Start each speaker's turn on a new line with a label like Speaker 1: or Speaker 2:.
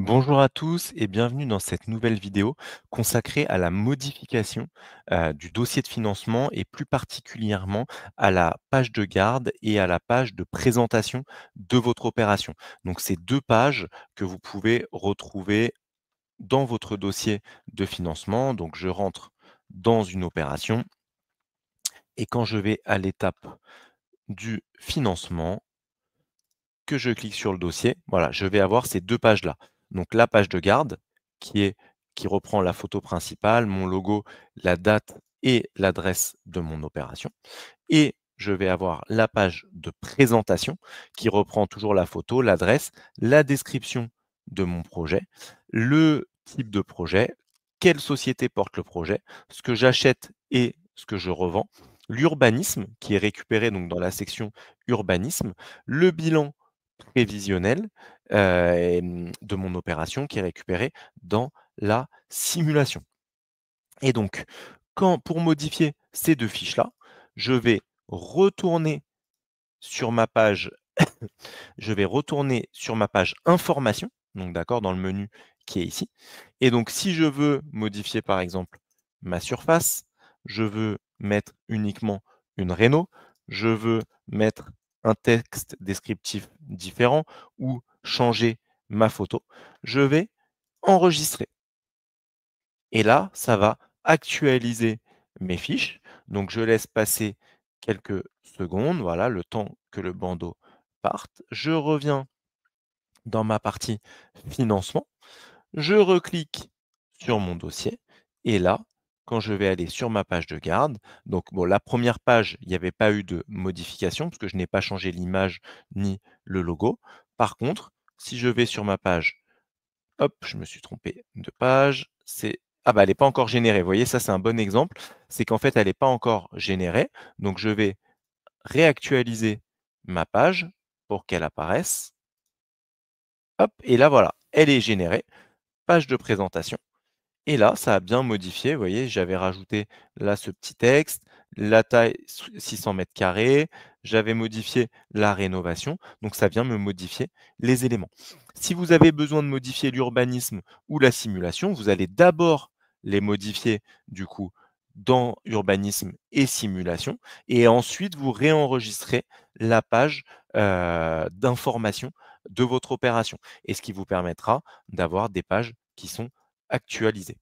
Speaker 1: Bonjour à tous et bienvenue dans cette nouvelle vidéo consacrée à la modification du dossier de financement et plus particulièrement à la page de garde et à la page de présentation de votre opération. Donc ces deux pages que vous pouvez retrouver dans votre dossier de financement. Donc je rentre dans une opération et quand je vais à l'étape du financement, que je clique sur le dossier, voilà, je vais avoir ces 2 pages-là. Donc la page de garde qui est qui reprend la photo principale, mon logo, la date et l'adresse de mon opération et je vais avoir la page de présentation qui reprend toujours la photo, l'adresse, la description de mon projet, le type de projet, quelle société porte le projet, ce que j'achète et ce que je revends, l'urbanisme qui est récupéré donc dans la section urbanisme, le bilan prévisionnel, de mon opération qui est récupéré dans la simulation. Et donc, quand pour modifier ces 2 fiches-là, je vais retourner sur ma page je vais retourner sur ma page information, donc d'accord, dans le menu qui est ici. Et donc si je veux modifier par exemple ma surface, je veux mettre uniquement une réno, je veux mettre un texte descriptif différent ou changer ma photo, je vais enregistrer. Et là, ça va actualiser mes fiches. Donc je laisse passer quelques secondes, voilà, le temps que le bandeau parte. Je reviens dans ma partie financement, je reclique sur mon dossier et là, quand je vais aller sur ma page de garde, donc bon, la première page, il n'y avait pas eu de modification parce que je n'ai pas changé l'image ni le logo. Par contre, si je vais sur ma page, hop, je me suis trompé de page, c'est ah bah, elle n'est pas encore générée. Vous voyez, ça, c'est un bon exemple. C'est qu'en fait, elle n'est pas encore générée. Donc, je vais réactualiser ma page pour qu'elle apparaisse. Hop, et là, voilà, elle est générée. Page de présentation. Et là, ça a bien modifié. Vous voyez, j'avais rajouté là ce petit texte, la taille 600 mètres carrés, j'avais modifié la rénovation. Donc, ça vient me modifier les éléments. Si vous avez besoin de modifier l'urbanisme ou la simulation, vous allez d'abord les modifier du coup dans urbanisme et simulation. Et ensuite, vous réenregistrez la page d'information de votre opération. Et ce qui vous permettra d'avoir des pages qui sont actualisées.